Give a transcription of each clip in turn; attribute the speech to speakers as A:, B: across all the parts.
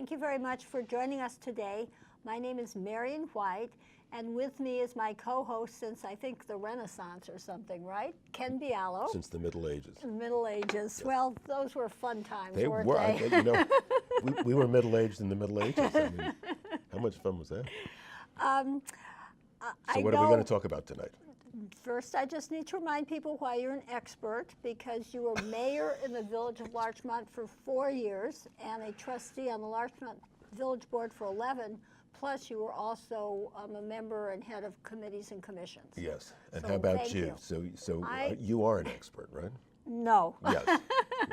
A: Thank you very much for joining us today. My name is Marian White, and with me is my co-host since I think the Renaissance or something, right? Ken Bialo.
B: Since the Middle Ages.
A: Middle Ages. Yes. Well, those were fun times,
B: they
A: weren't
B: were.
A: they?
B: You know, we were middle-aged in the Middle Ages. I mean, how much fun was that? So what are we going to talk about tonight?
A: First, I just need to remind people why you're an expert, because you were mayor in the village of Larchmont for 4 years and a trustee on the Larchmont Village Board for 11, plus you were also a member and head of committees and commissions.
B: Yes, and how about you? So you are an expert, right?
A: No.
B: Yes.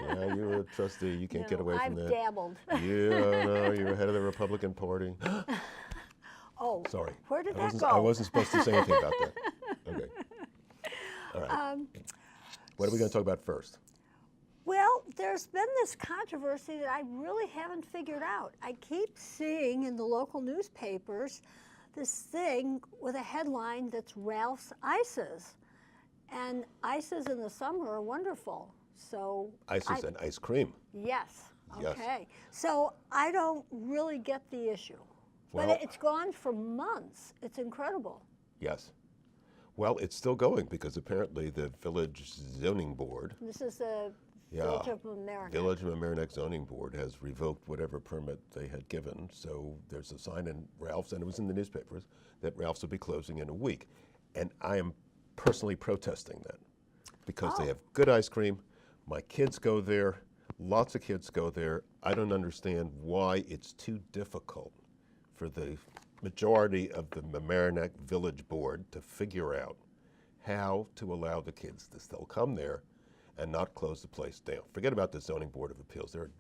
B: Yeah, you're a trustee. You can't get away from that.
A: I've dabbled.
B: Yeah, no, you're head of the Republican Party.
A: Oh,
B: sorry.
A: Where did that go?
B: I wasn't supposed to say anything about that. Okay. All right. What are we going to talk about first?
A: Well, there's been this controversy that I really haven't figured out. I keep seeing in the local newspapers this thing with a headline that's Ralph's Ices. And ices in the summer are wonderful. So
B: ices and ice cream.
A: Yes.
B: Yes.
A: Okay. So I don't really get the issue.
B: Well,
A: but it's gone for months. It's incredible.
B: Yes. Well, it's still going because apparently the Village Zoning Board.
A: This is the Village of Mamaroneck.
B: Village of Mamaroneck Zoning Board has revoked whatever permit they had given. So there's a sign in Ralph's, and it was in the newspapers, that Ralph's will be closing in a week. And I am personally protesting that because they have good ice cream. My kids go there. Lots of kids go there. I don't understand why it's too difficult for the majority of the Mamaroneck Village Board to figure out how to allow the kids to still come there and not close the place down. Forget about the Zoning Board of Appeals. They're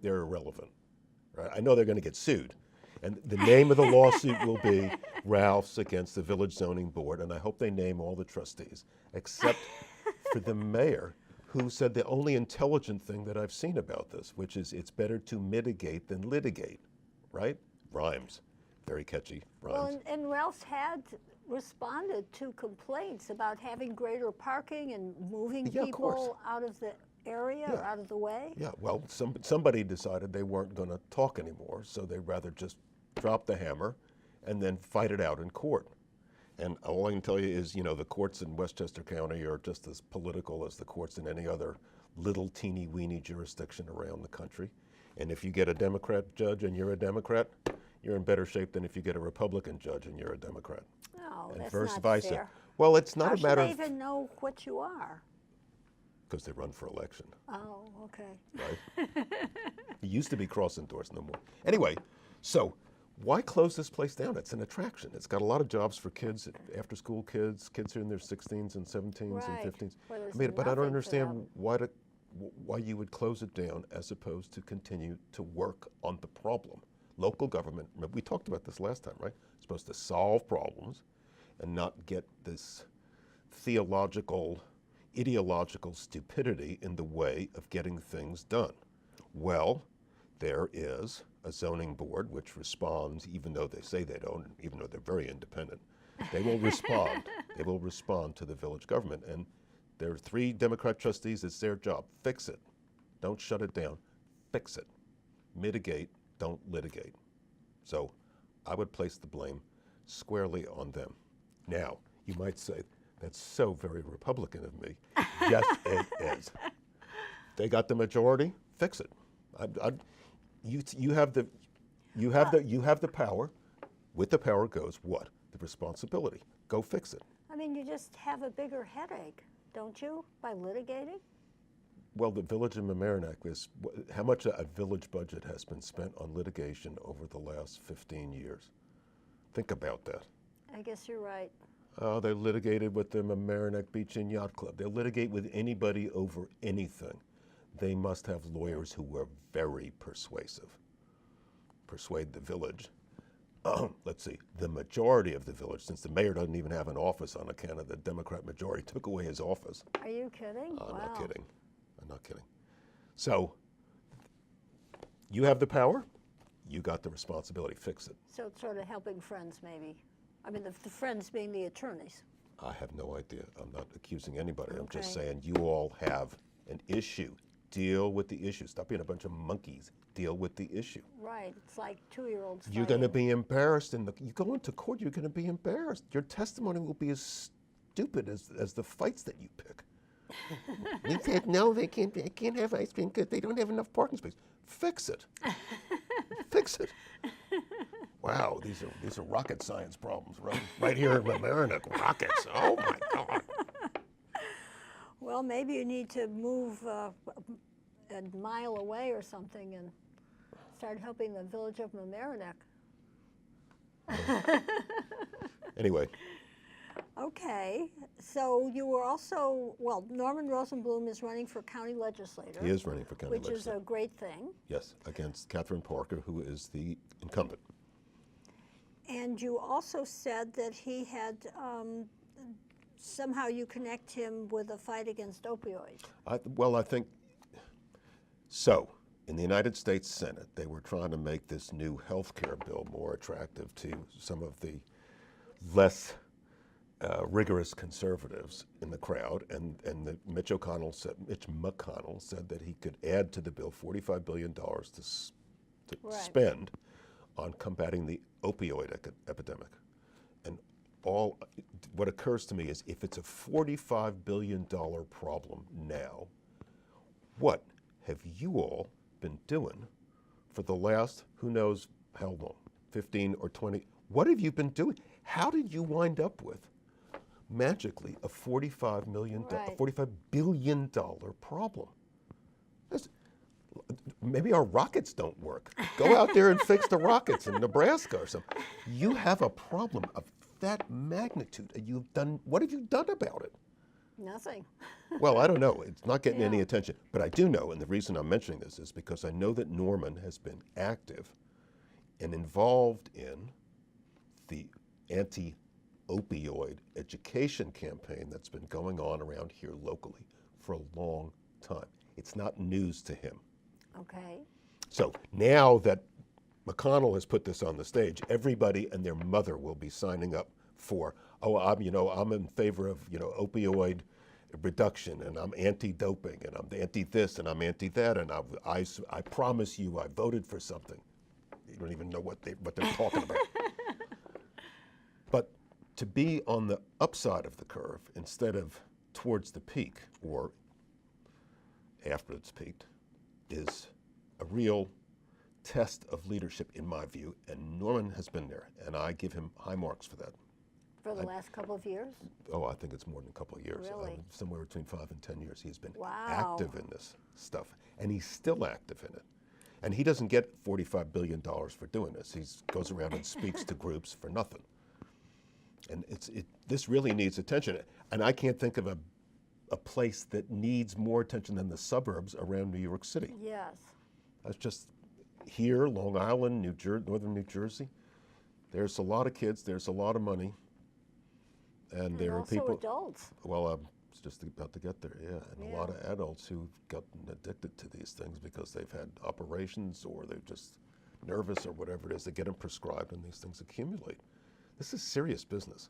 B: irrelevant. Right? I know they're going to get sued. And the name of the lawsuit will be Ralph's against the Village Zoning Board, and I hope they name all the trustees, except for the mayor, who said the only intelligent thing that I've seen about this, which is it's better to mitigate than litigate, right? Rhymes. Very catchy rhymes.
A: Well, and Ralph's had responded to complaints about having greater parking and moving people out of the area or out of the way.
B: Yeah, well, somebody decided they weren't going to talk anymore, so they'd rather just drop the hammer and then fight it out in court. And all I can tell you is, you know, the courts in Westchester County are just as political as the courts in any other little teeny-weeny jurisdiction around the country. And if you get a Democrat judge and you're a Democrat, you're in better shape than if you get a Republican judge and you're a Democrat.
A: No,
B: and
A: that's
B: vice
A: not
B: versa.
A: fair.
B: Well, it's not
A: How
B: a matter of...
A: How should they even know what you are?
B: Because they run for election.
A: Oh, okay.
B: Right? He used to be cross-endorsed, no more. Anyway, so why close this place down? It's an attraction. It's got a lot of jobs for kids, after-school kids who are in their 16s and 17s and 15s.
A: Well,
B: I mean, but I don't understand why you would close it down as opposed to continue to work on the problem. Local government, we talked about this last time, right? It's supposed to solve problems and not get this ideological stupidity in the way of getting things done. Well, there is a zoning board which responds, even though they say they don't, even though they're very independent. They will respond. They will respond to the village government. And there are 3 Democrat trustees. It's their job. Fix it. Don't shut it down. Fix it. Mitigate. Don't litigate. So I would place the blame squarely on them. Now, you might say, that's so very Republican of me. Yes, it is. They got the majority. Fix it. You have the power. With the power goes what? The responsibility. Go fix it.
A: I mean, you just have a bigger headache, don't you, by litigating?
B: Well, the Village of Mamaroneck is, how much a village budget has been spent on litigation over the last 15 years? Think about that.
A: I guess you're right.
B: They litigated with the Mamaroneck Beach and Yacht Club. They litigate with anybody over anything. They must have lawyers who were very persuasive. Persuade the village. Let's see, the majority of the village, since the mayor doesn't even have an office on account of the Democrat majority, took away his office.
A: Are you kidding?
B: I'm not kidding. I'm not kidding. So, you have the power, you got the responsibility, fix it.
A: So it's sort of helping friends, maybe. I mean, the friends being the attorneys.
B: I have no idea. I'm not accusing anybody. I'm just saying you all have an issue. Deal with the issue. Stop being a bunch of monkeys. Deal with the issue.
A: Right. It's like 2-year-olds
B: You're going to
A: fighting.
B: be embarrassed, and you go into court. You're going to be embarrassed. Your testimony will be as stupid as the fights that you pick. They said no, they can't have ice cream because they don't have enough parking space. Fix it. Fix it. Wow, these are rocket science problems right here in Marian. Rockets. Oh my God.
A: Well, maybe you need to move a mile away or something and start helping the village of Mamaroneck.
B: Anyway.
A: Okay, so you were also, well, Norman Rosenblum is running for county legislator.
B: He is running for county
A: which
B: legislator.
A: is a great thing.
B: Yes, against Catherine Parker, who is the incumbent.
A: And you also said that he had, somehow you connect him with a fight against opioids.
B: I think, so, in the United States Senate, they were trying to make this new health care bill more attractive to some of the less rigorous conservatives in the crowd, and Mitch McConnell said that he could add to the bill $45 billion to spend on combating the opioid epidemic. And what occurs to me is, if it's a $45 billion problem now, what have you all been doing for the last, who knows how long, 15 or 20? What have you been doing? How did you wind up with magically a $45 billion problem? Maybe our rockets don't work. Go out there and fix the rockets in Nebraska or something. You have a problem of that magnitude, and what have you done about it?
A: Nothing.
B: Well, I don't know. It's not getting any attention. But I do know, and the reason I'm mentioning this is because I know that Norman has been active and involved in the anti-opioid education campaign that's been going on around here locally for a long time. It's not news to him.
A: Okay.
B: So now that McConnell has put this on the stage, everybody and their mother will be signing up for, I'm in favor of, opioid reduction, and I'm anti-doping, and I'm anti-this, and I'm anti-that, and I promise you I voted for something. You don't even know what they're talking about. But to be on the upside of the curve instead of towards the peak or after it's peaked is a real test of leadership, in my view, and Norman has been there, and I give him high marks for that.
A: For the last couple of years?
B: Oh, I think it's more than a couple of years.
A: Really?
B: Somewhere between 5 and 10 years. He's been
A: Wow.
B: active in this stuff, and he's still active in it. And he doesn't get $45 billion for doing this. He goes around and speaks to groups for nothing. And this really needs attention. And I can't think of a place that needs more attention than the suburbs around New York City.
A: Yes.
B: That's just here, Long Island, northern New Jersey. There's a lot of kids, there's a lot of money. And there are
A: also
B: people.
A: Adults.
B: Well, I was just about to get there, and a lot of adults who've gotten addicted to these things because they've had operations or they're just nervous or whatever it is. They get them prescribed, and these things accumulate. This is serious business.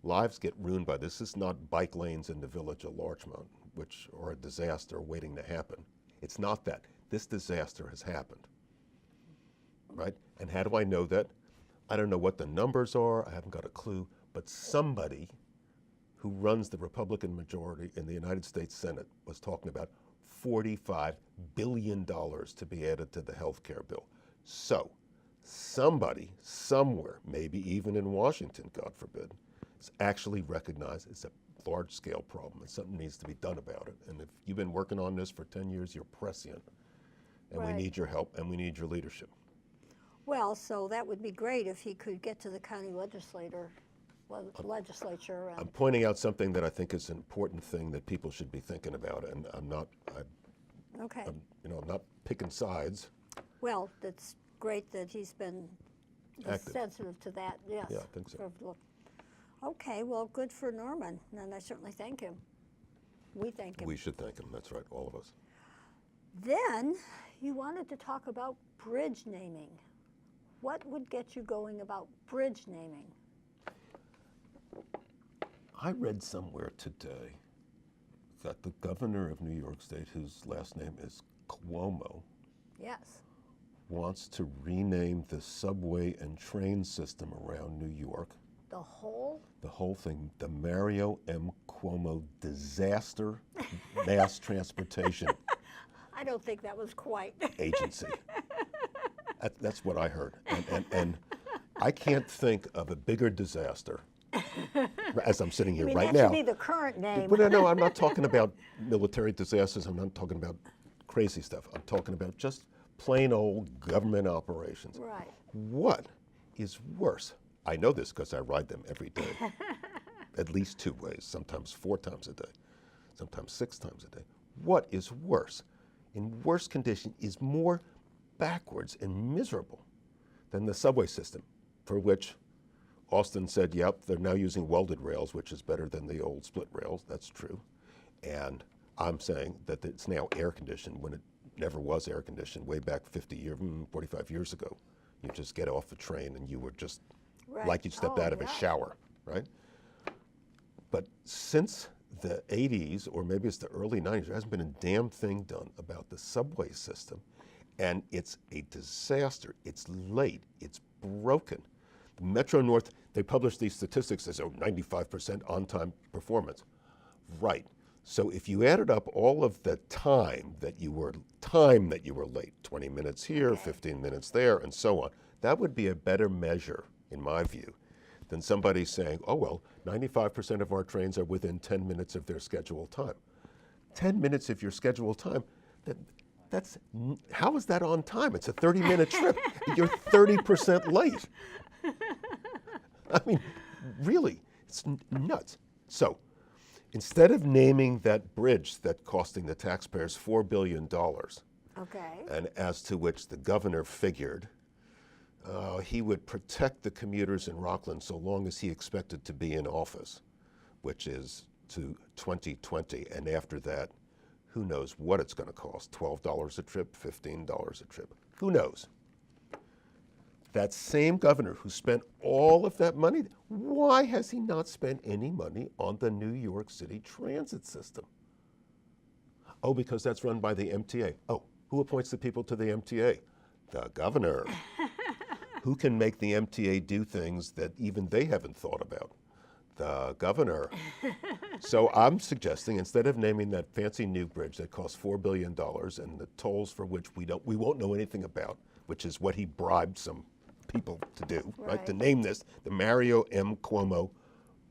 B: Lives get ruined by this. This is not bike lanes in the village of Larchmont, which are a disaster waiting to happen. It's not that. This disaster has happened, right? And how do I know that? I don't know what the numbers are. I haven't got a clue. But somebody who runs the Republican majority in the United States Senate was talking about $45 billion to be added to the health care bill. So somebody, somewhere, maybe even in Washington, God forbid, is actually recognized it's a large-scale problem and something needs to be done about it. And if you've been working on this for 10 years, you're prescient. And we need your help and we need your leadership.
A: Well, so that would be great if he could get to the county legislature. And
B: I'm pointing out something that I think is an important thing that people should be thinking about, and I'm not picking sides.
A: Well, that's great that he's been sensitive to that. Yes.
B: Yeah, I think so.
A: Okay, well, good for Norman, and I certainly thank him. We thank him.
B: We should thank him. That's right, all of us.
A: Then you wanted to talk about bridge naming. What would get you going about bridge naming?
B: I read somewhere today that the governor of New York State, whose last name is Cuomo,
A: Yes.
B: wants to rename the subway and train system around New York,
A: The whole?
B: the whole thing, the Mario M. Cuomo Disaster Mass Transportation
A: I don't think that was quite.
B: Agency. That's what I heard. And I can't think of a bigger disaster as I'm sitting here right
A: that
B: now.
A: should be the current name.
B: But no, I'm not talking about military disasters. I'm not talking about crazy stuff. I'm talking about just plain old government operations.
A: Right.
B: What is worse? I know this because I ride them every day, at least 2 ways, sometimes 4 times a day, sometimes 6 times a day. What is worse, in worse condition, is more backwards and miserable than the subway system, for which Austin said, yep, they're now using welded rails, which is better than the old split rails. That's true. And I'm saying that it's now air conditioned when it never was air conditioned way back 45 years ago. You just get off the train and you were just
A: Right.
B: like you stepped out of a shower, right? But since the 80s, or maybe it's the early 90s, there hasn't been a damn thing done about the subway system. And it's a disaster. It's late. It's broken. The Metro North, they publish these statistics as 95% on-time performance. Right. So if you added up all of the time that you were late, 20 minutes here, 15 minutes there, and so on, that would be a better measure, in my view, than somebody saying, oh, well, 95% of our trains are within 10 minutes of their scheduled time. 10 minutes of your scheduled time, how is that on time? It's a 30-minute trip. You're 30% late. I mean, really, it's nuts. So instead of naming that bridge that's costing the taxpayers $4 billion,
A: Okay.
B: and as to which the governor figured he would protect the commuters in Rockland so long as he expected to be in office, which is to 2020, and after that, who knows what it's going to cost, $12 a trip, $15 a trip, who knows? That same governor who spent all of that money, why has he not spent any money on the New York City transit system? Oh, because that's run by the MTA. Oh, who appoints the people to the MTA? The governor. Who can make the MTA do things that even they haven't thought about? The governor. So I'm suggesting, instead of naming that fancy new bridge that costs $4 billion and the tolls for which we won't know anything about, which is what he bribed some people to do, right? To name this the Mario M. Cuomo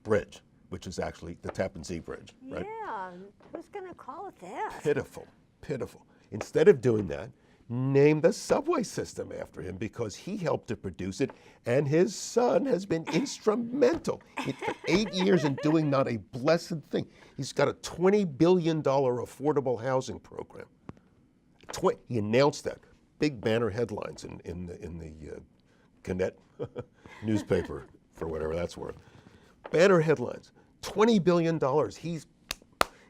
B: Bridge, which is actually the Tappan Zee Bridge, right?
A: Yeah, who's going to call it that?
B: Pitiful, pitiful. Instead of doing that, name the subway system after him because he helped to produce it, and his son has been instrumental for 8 years in doing not a blessed thing. He's got a $20 billion affordable housing program. He announced that. Big banner headlines in the Gannett newspaper, for whatever that's worth. Banner headlines, $20 billion.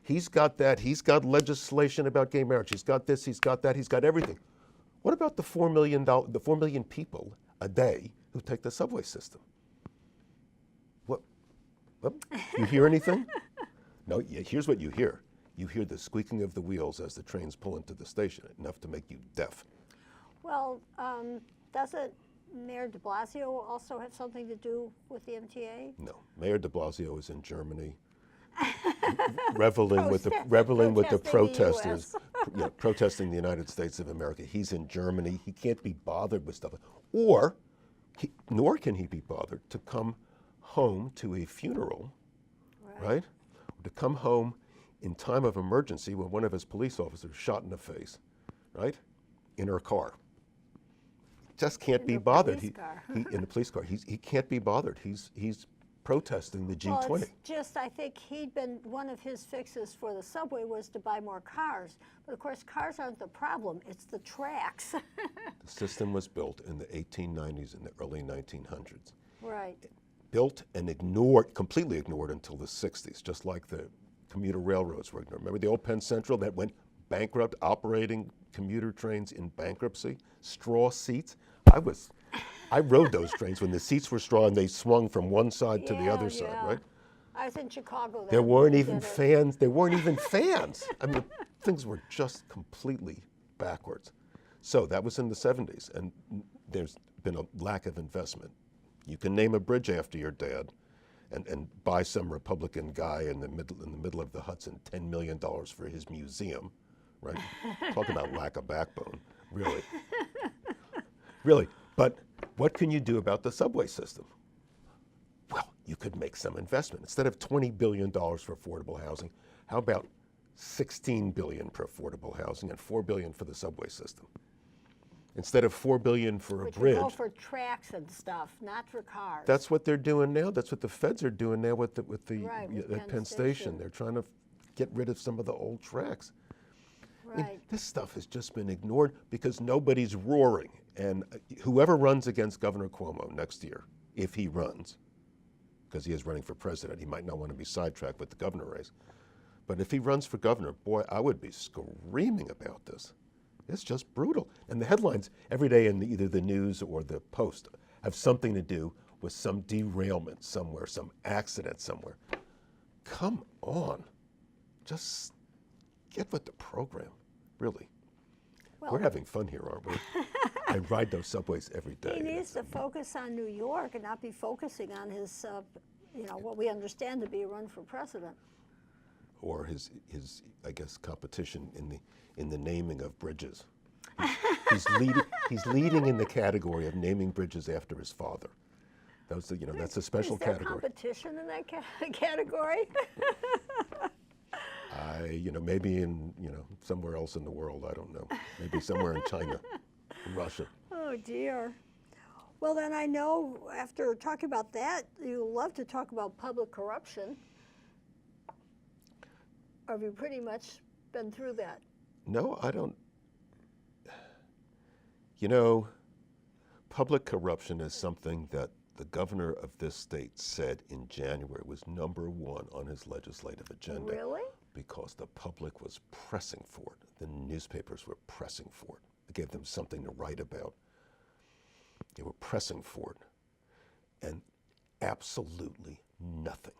B: He's got that. He's got legislation about gay marriage. He's got this. He's got that. He's got everything. What about the 4 million people a day who take the subway system? What? You hear anything? No. Here's what you hear. You hear the squeaking of the wheels as the trains pull into the station, enough to make you deaf.
A: Well, doesn't Mayor de Blasio also have something to do with the MTA?
B: No. Mayor de Blasio is in Germany, reveling with the protesters, protesting the United States of America. He's in Germany. He can't be bothered with stuff, nor can he be bothered to come home to a funeral, right? To come home in time of emergency when one of his police officers shot in the face, right, in her car. Just can't be bothered. In the police car. He can't be bothered. He's protesting the G20.
A: Well, it's just, I think one of his fixes for the subway was to buy more cars. But of course, cars aren't the problem, it's the tracks.
B: The system was built in the 1890s and the early 1900s.
A: Right.
B: Built and completely ignored until the 60s, just like the commuter railroads were ignored. Remember the old Penn Central that went bankrupt, operating commuter trains in bankruptcy? Straw seats. I rode those trains when the seats were straw and they swung from one side to the other side, right?
A: I was in Chicago.
B: There
A: then
B: weren't
A: when they
B: even
A: did it.
B: fans. There weren't even fans. I mean, things were just completely backwards. So that was in the 70s, and there's been a lack of investment. You can name a bridge after your dad, and buy some Republican guy in the middle of the Hudson $10 million for his museum, right? Talk about lack of backbone, really, really. But what can you do about the subway system? Well, you could make some investment. Instead of $20 billion for affordable housing, how about $16 billion for affordable housing and $4 billion for the subway system? Instead of $4 billion for a
A: Which
B: bridge.
A: would go for tracks and stuff, not for cars.
B: That's what they're doing now. That's what the feds are doing now with
A: Right, with
B: at
A: Penn
B: Penn Station.
A: Station.
B: They're trying to get rid of some of the old tracks. I mean,
A: Right.
B: this stuff has just been ignored because nobody's roaring. And whoever runs against Governor Cuomo next year, if he runs, because he is running for president, he might not want to be sidetracked with the governor race. But if he runs for governor, boy, I would be screaming about this. It's just brutal. And the headlines every day in either the news or the Post have something to do with some derailment somewhere, some accident somewhere. Come on. Just get with the program, really.
A: Well,
B: We're having fun here, aren't we? I ride those subways every day.
A: he needs to focus on New York and not be focusing on his, what we understand to be a run for president.
B: Or his I guess competition in the naming of bridges. He's leading in the category of naming bridges after his father. That's a special
A: Is there
B: category.
A: competition in that category?
B: Maybe in somewhere else in the world, I don't know. Maybe somewhere in China, Russia.
A: Oh dear. Well, then I know after talking about that, you love to talk about public corruption. Have you pretty much been through that?
B: No, I don't. Public corruption is something that the governor of this state said in January was #1 on his legislative agenda.
A: Really?
B: Because the public was pressing for it. The newspapers were pressing for it. It gave them something to write about. They were pressing for it. And absolutely nothing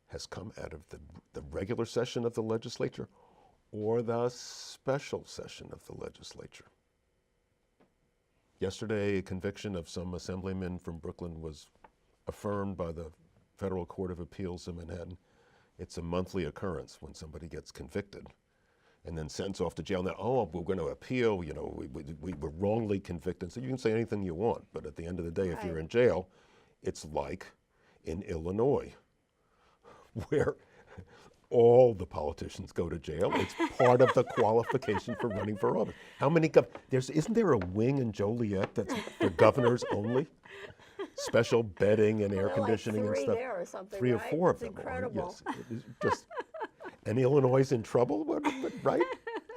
B: has come out of the regular session of the legislature or the special session of the legislature. Yesterday, a conviction of some assemblyman from Brooklyn was affirmed by the Federal Court of Appeals in Manhattan. It's a monthly occurrence when somebody gets convicted and then sentenced off to jail. Now, we're going to appeal, we were wrongly convicted. So you can say anything you want, but at the end of the day, if you're in jail, it's like in Illinois, where all the politicians go to jail. It's part of the qualification for running for office. How many isn't there a wing in Joliet that's for governors only? Special bedding and air conditioning
A: like
B: and stuff.
A: there or something,
B: 3 or
A: right?
B: 4
A: It's
B: of them.
A: incredible.
B: Yes, it is just. And Illinois is in trouble, right?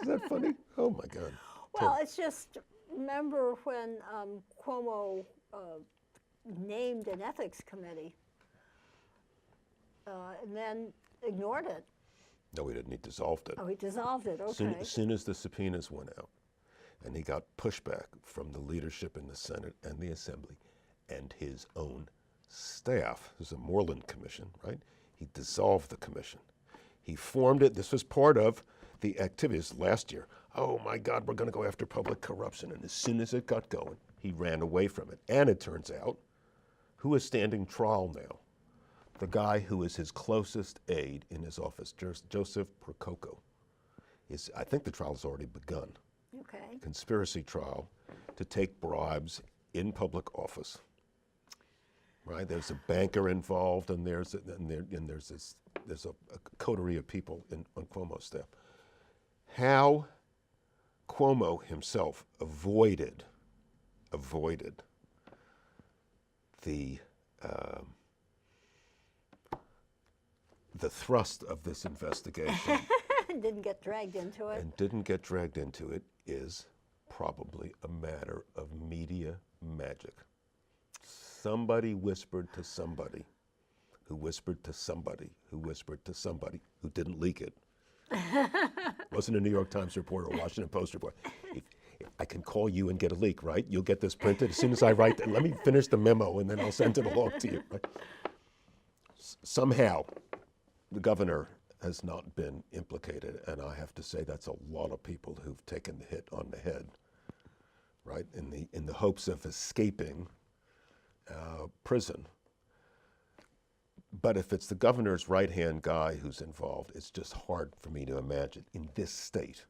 B: Is that funny? Oh my God.
A: Well, it's just, remember when Cuomo named an ethics committee and then ignored it.
B: No, he didn't. He dissolved it.
A: Oh, he dissolved it, okay.
B: As soon as the subpoenas went out, and he got pushback from the leadership in the Senate and the Assembly and his own staff. There's a Moreland Commission, right? He dissolved the commission. He formed it. This was part of the activities last year. Oh my God, we're going to go after public corruption. And as soon as it got going, he ran away from it. And it turns out, who is standing trial now? The guy who is his closest aide in his office, Joseph Prococo. I think the trial has already begun.
A: Okay.
B: Conspiracy trial to take bribes in public office. Right? There's a banker involved, and there's a coterie of people on Cuomo's staff. How Cuomo himself avoided the thrust of this investigation
A: Didn't get dragged into it.
B: and didn't get dragged into it is probably a matter of media magic. Somebody whispered to somebody, who whispered to somebody, who whispered to somebody, who didn't leak it. Wasn't a New York Times report or a Washington Post report. I can call you and get a leak, right? You'll get this printed as soon as I write. Let me finish the memo and then I'll send it along to you. Right? somehow the governor has not been implicated, and I have to say that's a lot of people who've taken the hit on the head, right? In the hopes of escaping prison. But if it's the governor's right-hand guy who's involved, it's just hard for me to imagine in this state,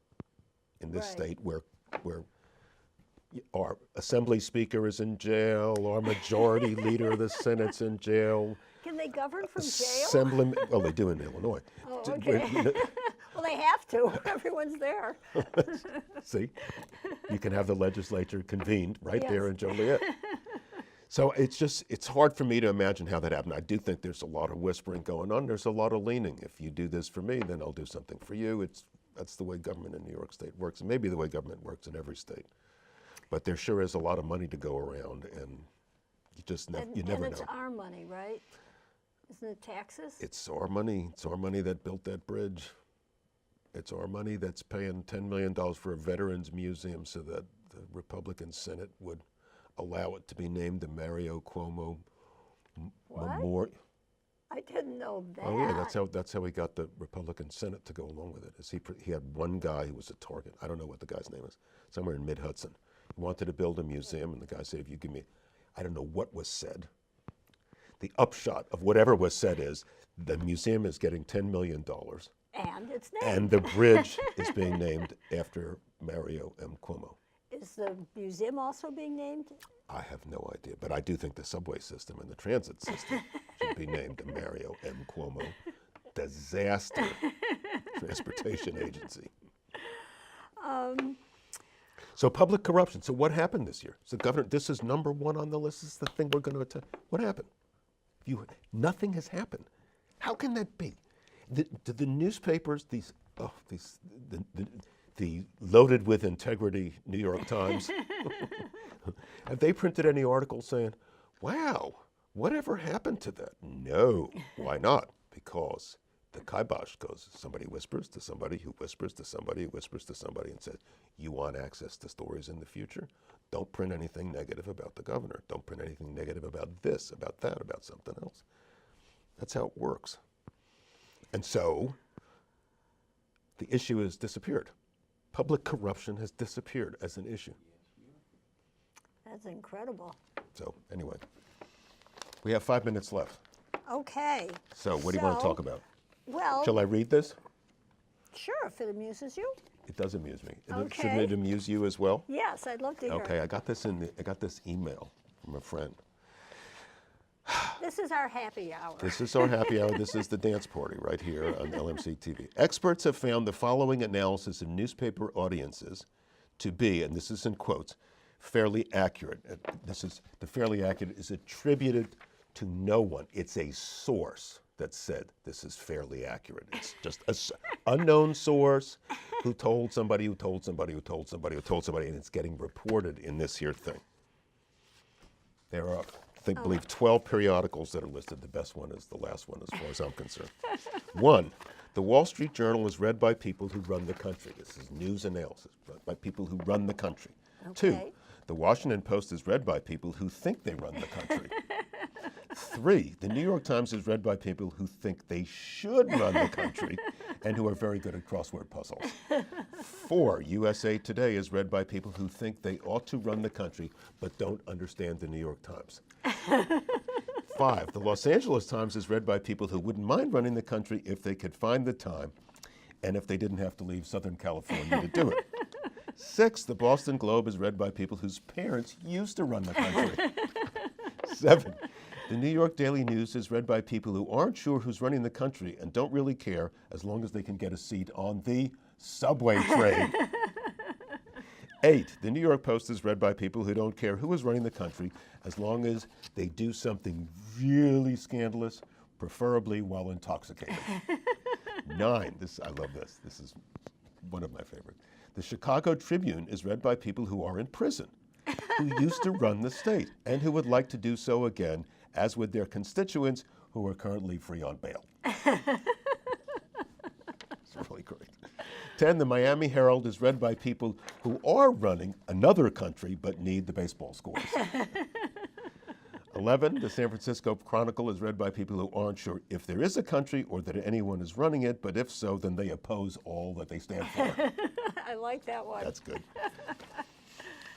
B: where our assembly speaker is in jail, our majority leader of the Senate's in jail.
A: Can they govern from jail?
B: Well, they do in Illinois.
A: Oh, okay. Well, they have to. Everyone's there.
B: See, you can have the legislature convened right
A: Yes.
B: there in Joliet. So it's hard for me to imagine how that happened. I do think there's a lot of whispering going on. There's a lot of leaning. If you do this for me, then I'll do something for you. That's the way government in New York State works, and maybe the way government works in every state. But there sure is a lot of money to go around, and you just never know.
A: And it's our money, right? Isn't it taxes?
B: It's our money. It's our money that built that bridge. It's our money that's paying $10 million for a veterans museum so that the Republican Senate would allow it to be named the Mario Cuomo Memorial.
A: I didn't know that.
B: Oh yeah, that's how he got the Republican Senate to go along with it. Is he had one guy who was a target. I don't know what the guy's name is. Somewhere in Mid-Hudson. He wanted to build a museum, and the guy said, "If you give me," I don't know what was said. The upshot of whatever was said is the museum is getting $10 million.
A: And it's named.
B: And the bridge is being named after Mario M. Cuomo.
A: Is the museum also being named?
B: I have no idea, but I do think the subway system and the transit system should be named the Mario M. Cuomo Disaster Transportation Agency. So public corruption. So what happened this year? So governor, this is number one on the list. This is the thing we're going to attack. What happened? Nothing has happened. How can that be? The newspapers, the loaded with integrity New York Times, have they printed any articles saying, wow, whatever happened to that? No. Why not? Because the kibosh goes, somebody whispers to somebody who whispers to somebody who whispers to somebody and says, you want access to stories in the future? Don't print anything negative about the governor. Don't print anything negative about this, about that, about something else. That's how it works. And so the issue has disappeared. Public corruption has disappeared as an issue.
A: That's incredible.
B: So anyway, we have 5 minutes left.
A: Okay.
B: So what do you want to talk about?
A: Well,
B: Shall I read this?
A: sure, if it amuses you.
B: It does amuse me.
A: Okay.
B: Shouldn't it amuse you as well?
A: Yes, I'd love to hear
B: Okay,
A: it.
B: I got this email from a friend.
A: This is our happy hour.
B: This is our happy hour. This is the dance party right here on LMC-TV. Experts have found the following analysis of newspaper audiences to be, and this is in quotes, fairly accurate. The fairly accurate is attributed to no one. It's a source that said this is fairly accurate. It's just an unknown source who told somebody, who told somebody, who told somebody, who told somebody, and it's getting reported in this here thing. There are, I believe, 12 periodicals that are listed. The best one is the last one as far as I'm concerned. 1, the Wall Street Journal is read by people who run the country. This is news analysis, by people who run the country.
A: Okay.
B: 2, the Washington Post is read by people who think they run the country. 3, the New York Times is read by people who think they should run the country and who are very good at crossword puzzles. 4, USA Today is read by people who think they ought to run the country but don't understand the New York Times. 5, the Los Angeles Times is read by people who wouldn't mind running the country if they could find the time and if they didn't have to leave Southern California to do it. 6, the Boston Globe is read by people whose parents used to run the country. 7, the New York Daily News is read by people who aren't sure who's running the country and don't really care as long as they can get a seat on the subway train. 8, the New York Post is read by people who don't care who is running the country as long as they do something really scandalous, preferably while intoxicated. 9, I love this. This is one of my favorites. The Chicago Tribune is read by people who are in prison, who used to run the state, and who would like to do so again, as with their constituents who are currently free on bail. It's really great. 10, the Miami Herald is read by people who are running another country but need the baseball scores. 11, the San Francisco Chronicle is read by people who aren't sure if there is a country or that anyone is running it, but if so, then they oppose all that they stand for.
A: I like that one.
B: That's good.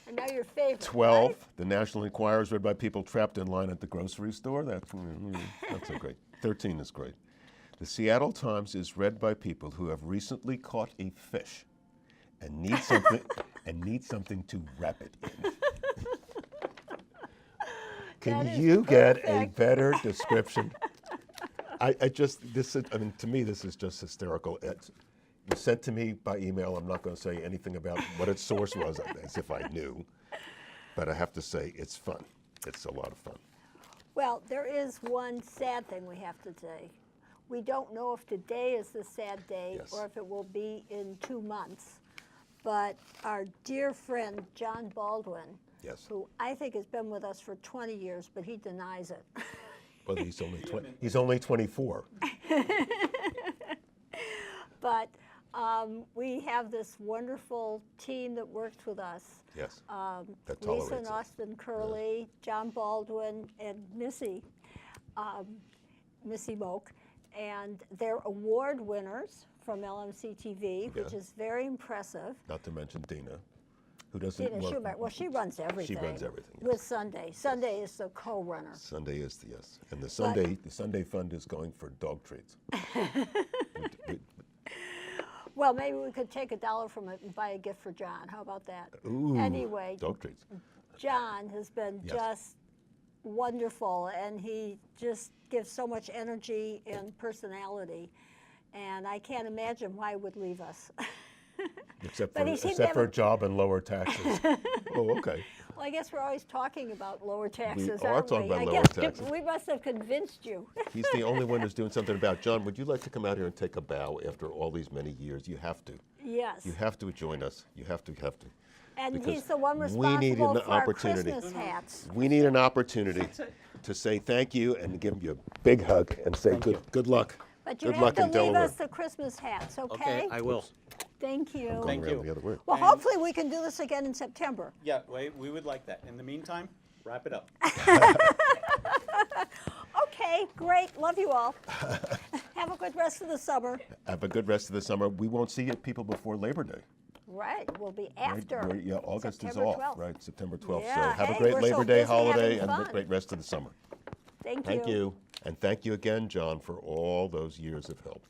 A: And now your favorite.
B: 12,
A: right?
B: the National Enquirer is read by people trapped in line at the grocery store. That's so great. 13 is great. The Seattle Times is read by people who have recently caught a fish and need something to wrap it in.
A: That
B: Can
A: is
B: you get a
A: perfect.
B: better description? To me, this is just hysterical. It was sent to me by email. I'm not going to say anything about what its source was, as if I knew. But I have to say, it's fun. It's a lot of fun.
A: Well, there is one sad thing we have to say. We don't know if today is the sad day
B: Yes.
A: or if it will be in 2 months. But our dear friend, John Baldwin,
B: Yes.
A: who I think has been with us for 20 years, but he denies it.
B: Well, he's only 24.
A: But we have this wonderful team that works with us.
B: Yes. That
A: Lisa
B: tolerates
A: and
B: it.
A: Austin Curley, John Baldwin, and Missy Moak. And they're award winners from LMC-TV, which
B: Yeah.
A: is very impressive.
B: Not to mention Dina, who doesn't
A: Dina
B: work.
A: Schubert, well, she runs everything.
B: She runs everything, yes.
A: With Sunday. Sunday is the co-runner.
B: Sunday is the yes, and the Sunday fund is going for dog treats.
A: Well, maybe we could take $1 from it and buy a gift for John. How about that?
B: Ooh,
A: Anyway,
B: dog treats.
A: John has been
B: Yes.
A: just wonderful, and he just gives so much energy and personality. And I can't imagine why he would leave us.
B: Except
A: But
B: for
A: he seemed
B: except
A: to
B: for a
A: have
B: job and lower taxes. Oh, okay.
A: Well, I guess we're always talking about lower taxes,
B: are
A: aren't
B: talking
A: we?
B: about
A: I
B: lower
A: guess
B: taxes.
A: we must have convinced you.
B: He's the only one who's doing something about. John, would you like to come out here and take a bow after all these many years? You have to.
A: Yes.
B: You have to join us. You have to.
A: And
B: because
A: he's the one
B: we
A: responsible
B: need an
A: for our
B: opportunity.
A: Christmas hats.
B: We need an opportunity to say thank you and give you a big hug and say good luck.
A: But you
B: Good
A: have
B: luck
A: to
B: in
A: leave
B: Delaware.
A: us the Christmas hats, okay?
C: Okay, I will.
A: Thank you.
B: Going
C: Thank
B: around
C: you.
B: the other way.
A: Well, hopefully we can do this again in September.
C: Yeah, we would like that. In the meantime, wrap it up.
A: Okay, great. Love you all. Have a good rest of the summer.
B: Have a good rest of the summer. We won't see you people before Labor Day.
A: Right, we'll be
B: Right?
A: after.
B: Yeah, August is
A: September
B: off,
A: 12th.
B: right? September 12th.
A: Yeah,
B: So have a
A: hey,
B: great
A: we're
B: Labor
A: so
B: Day
A: busy
B: holiday
A: having
B: and a
A: fun.
B: great rest of the summer.
A: Thank you.
B: Thank you. And thank you again, John, for all those years of help.